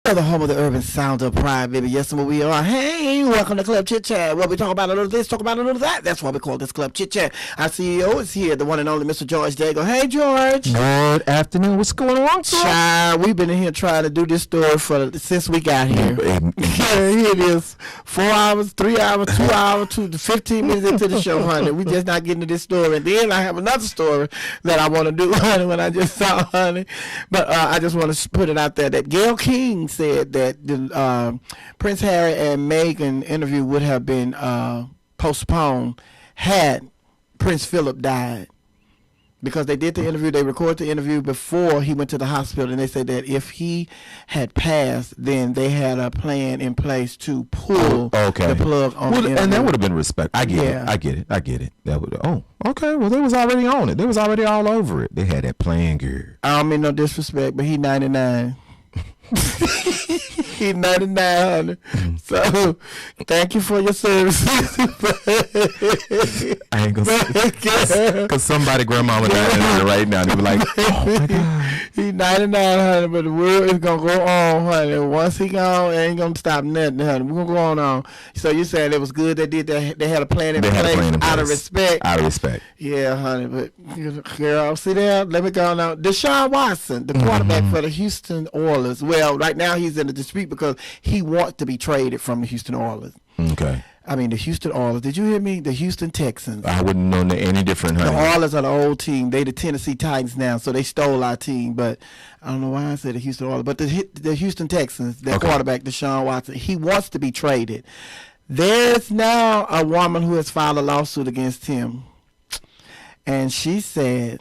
The home of the urban sound of pride, baby. Yes, and we are. Hey, welcome to Club Chit Chat. Where we talk about a little this, talk about a little that. That's why we call this Club Chit Chat. Our CEO is here, the one and only Mr. George Dago. Hey, George. Good afternoon. What's going on, sir? Child, we've been in here trying to do this story since we got here. Here it is. 4 hours, 3 hours, 2 hours, 15 minutes into the show, honey. We just not getting to this story. And then I have another story that I want to do, honey, when I just saw, honey. But I just want to put it out there that Gayle King said that the Prince Harry and Meghan interview would have been postponed had Prince Philip died, because they did the interview, they recorded the interview before he went to the hospital, and they said that if he had passed, then they had a plan in place to pull the plug on the interview. And that would have been respect. I get it. That would. Okay. Well, they was already on it. They was already all over it. They had that plan, girl. I don't mean no disrespect, but he 99. He's 99. So thank you for your services. I ain't gonna say, because somebody grandmama died right now. They be like, oh my God. He's 99, honey, but the world is gonna go on, honey. Once he gone, it ain't gonna stop nothing, honey. We're gonna go on. So you said it was good they did that. They had a plan in place out of respect. Out of respect. Yeah, honey. But girl, see there. Let me go now. Deshaun Watson, the quarterback for the Houston Oilers. Well, right now he's in a dispute because he wants to be traded from the Houston Oilers. Okay. I mean, the Houston Oilers. Did you hear me? The Houston Texans. I wouldn't know any different, honey. The Oilers are the old team. They the Tennessee Titans now, so they stole our team. But I don't know why I said the Houston Oilers. But the Houston Texans, their quarterback, Deshaun Watson, he wants to be traded. There's now a woman who has filed a lawsuit against him. And she said,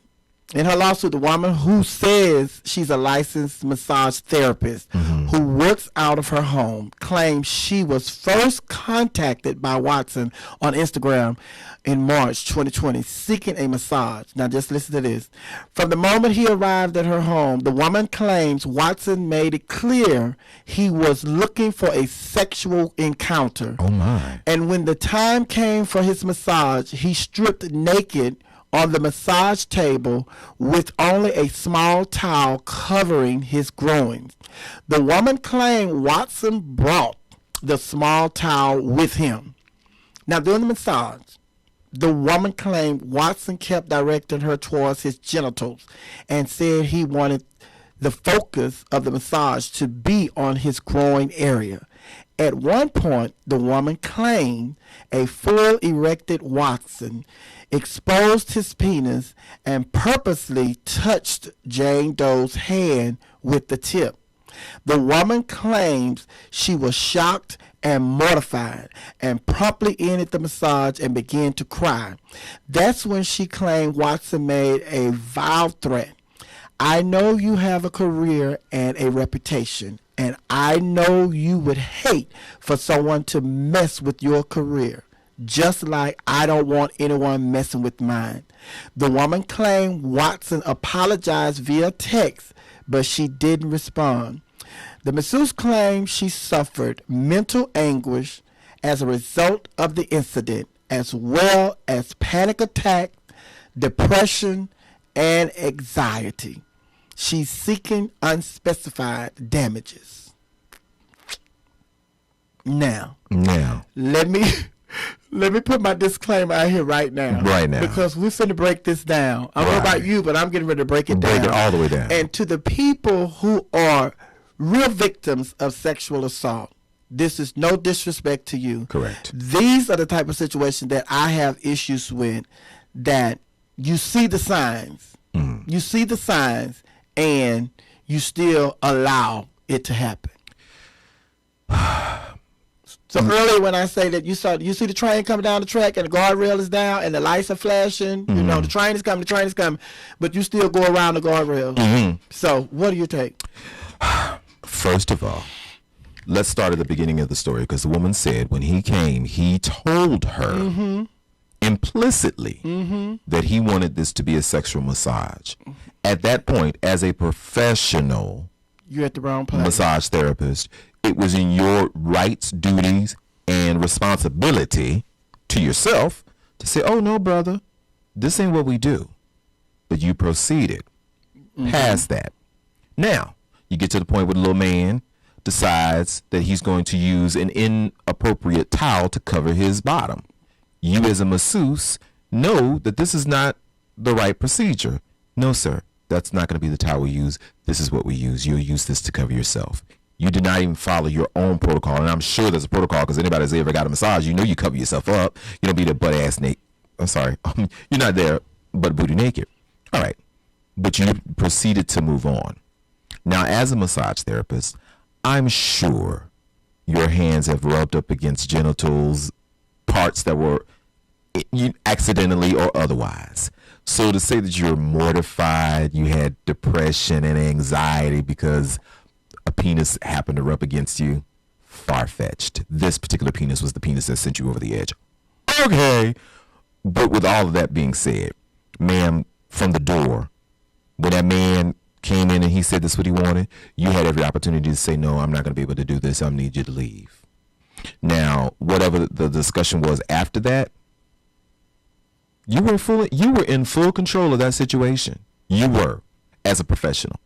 in her lawsuit, the woman who says she's a licensed massage therapist who works out of her home claims she was first contacted by Watson on Instagram in March 2020 seeking a massage. Now just listen to this. From the moment he arrived at her home, the woman claims Watson made it clear he was looking for a sexual encounter. Oh my. And when the time came for his massage, he stripped naked on the massage table with only a small towel covering his groins. The woman claimed Watson brought the small towel with him. Now, during the massage, the woman claimed Watson kept directing her towards his genitals and said he wanted the focus of the massage to be on his groin area. At one point, the woman claimed a full erected Watson exposed his penis and purposely touched Jane Doe's hand with the tip. The woman claims she was shocked and mortified and promptly ended the massage and began to cry. That's when she claimed Watson made a vile threat. I know you have a career and a reputation, and I know you would hate for someone to mess with your career, just like I don't want anyone messing with mine. The woman claimed Watson apologized via text, but she didn't respond. The masseuse claimed she suffered mental anguish as a result of the incident, as well as panic attack, depression, and anxiety. She's seeking unspecified damages. Now, let me put my disclaimer out here right now. Right now. Because we're finna break this down. I don't know about you, but I'm getting ready to break it down. Break it all the way down. And to the people who are real victims of sexual assault, this is no disrespect to you. Correct. These are the type of situations that I have issues with, that you see the signs. You see the signs, and you still allow it to happen. So earlier when I say that you see the train coming down the track and the guardrail is down and the lights are flashing, you know, the train is coming, but you still go around the guardrail. So what do you take? First of all, let's start at the beginning of the story, because the woman said when he came, he told her implicitly that he wanted this to be a sexual massage. At that point, as a professional, you're at the wrong place. Massage therapist, it was in your rights, duties, and responsibility to yourself to say, oh no, brother, this ain't what we do. But you proceeded past that. Now, you get to the point with the little man decides that he's going to use an inappropriate towel to cover his bottom. You as a masseuse know that this is not the right procedure. No, sir, that's not going to be the towel we use. This is what we use. You'll use this to cover yourself. You did not even follow your own protocol. And I'm sure there's a protocol because anybody that's ever got a massage, you know you cover yourself up. You don't be there butt ass naked. I'm sorry. You're not there butt booty naked. All right. But you proceeded to move on. Now, as a massage therapist, I'm sure your hands have rubbed up against genitals, parts that were accidentally or otherwise. So to say that you're mortified, you had depression and anxiety because a penis happened to rub against you, far-fetched. This particular penis was the penis that sent you over the edge. Okay. But with all of that being said, ma'am, from the door, when that man came in and he said this is what he wanted, you had every opportunity to say, no, I'm not going to be able to do this. I need you to leave. Now, whatever the discussion was after that, you were in full control of that situation. You were, as a professional.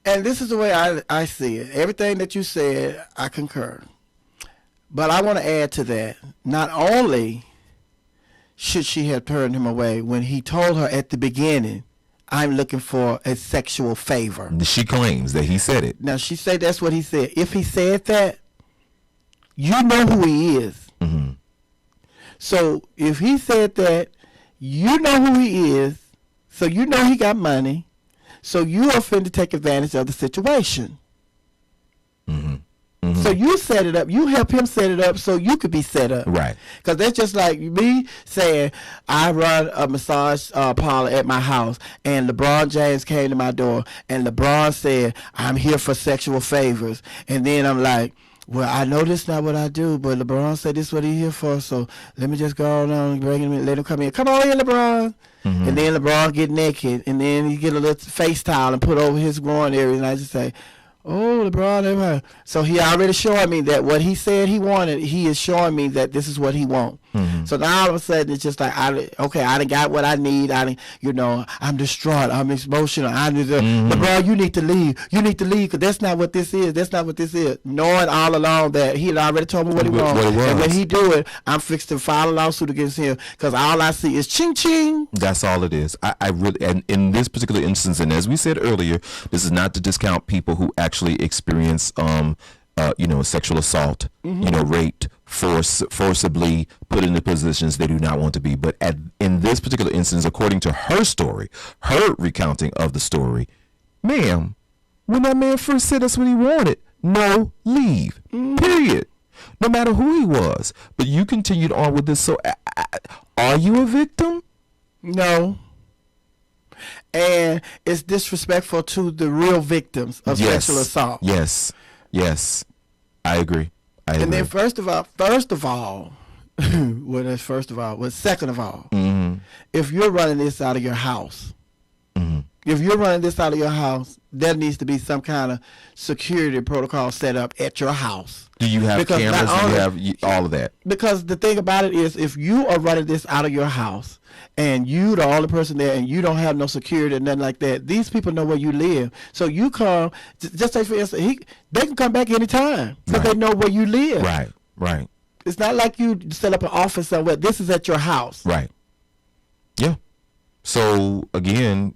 And this is the way I see it. Everything that you said, I concur. But I want to add to that. Not only should she have turned him away when he told her at the beginning, I'm looking for a sexual favor. She claims that he said it. Now, she said that's what he said. If he said that, you know who he is. Mm-hmm. So if he said that, you know who he is. So you know he got money. So you are finna to take advantage of the situation. Mm-hmm. Mm-hmm. So you set it up. You help him set it up so you could be set up. Right. Because that's just like me saying, I run a massage parlor at my house, and LeBron James came to my door, and LeBron said, I'm here for sexual favors. And then I'm like, well, I know this is not what I do, but LeBron said this is what he's here for, so let me just go on and bring him in, let him come in. Come on in, LeBron. Mm-hmm. And then LeBron get naked, and then he get a little face towel and put over his groin area, and I just say, oh, LeBron. So he already showing me that what he said he wanted, he is showing me that this is what he wants. Mm-hmm. So now all of a sudden it's just like, I done got what I need. I'm distraught. I'm emotional. LeBron, you need to leave. You need to leave because that's not what this is. That's not what this is. Knowing all along that he had already told me what he wants. And when he do it, I'm fixed to file a lawsuit against him because all I see is ching ching. That's all it is. I really, and in this particular instance, and as we said earlier, this is not to discount people who actually experience sexual assault, Mm-hmm. Raped, forcibly put into positions they do not want to be. But in this particular instance, according to her story, her recounting of the story, ma'am, when that man first said that's what he wanted, no, leave, period. No matter who he was. But you continued on with this. So are you a victim? No. And it's disrespectful to the real victims of sexual assault. Yes. I agree. And then first of all, second of all, mm-hmm. if you're running this out of your house, there needs to be some kind of security protocol set up at your house. Do you have cameras? Do you have all of that? Because the thing about it is, if you are running this out of your house and you the only person there and you don't have no security and nothing like that, these people know where you live. So you come, just say for instance, they can come back anytime because they know where you live. Right. It's not like you set up an office somewhere. This is at your house. Right. Yeah. So again,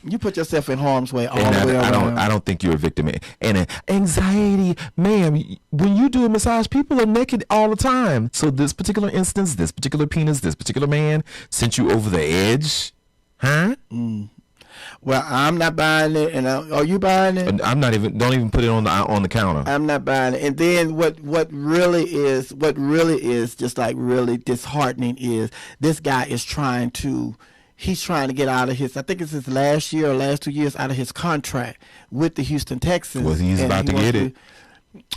you put yourself in harm's way all the way around. I don't think you're a victim. And anxiety, ma'am, when you do a massage, people are naked all the time. So this particular instance, this particular penis, this particular man sent you over the edge, huh? Well, I'm not buying it, and are you buying it? I'm not even. Don't even put it on the counter. I'm not buying it. And then what really is just like really disheartening is this guy is trying to get out of his, I think it's his last year or last 2 years out of his contract with the Houston Texans. Well, he's about to get it.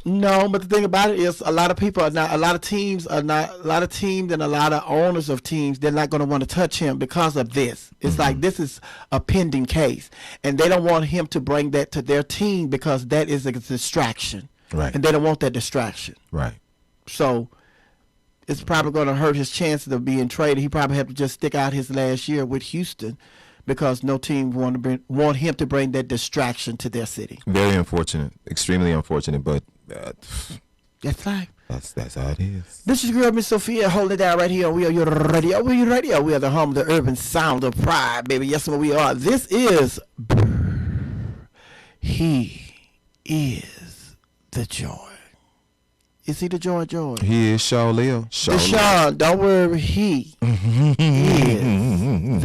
No, but the thing about it is a lot of teams and a lot of owners of teams, they're not going to want to touch him because of this. It's like this is a pending case, and they don't want him to bring that to their team because that is a distraction. Right. And they don't want that distraction. Right. So it's probably going to hurt his chances of being traded. He probably have to just stick out his last year with Houston because no team want him to bring that distraction to their city. Very unfortunate, extremely unfortunate, but That's life. that's how it is. This is your girl, Miss Sophia, holding it down right here. We are your radio. We are your radio. We are the home of the urban sound of pride, baby. Yes, we are. This is He is the joy. Is he the joy? He is Shaw Leo. Deshaun, don't worry. He is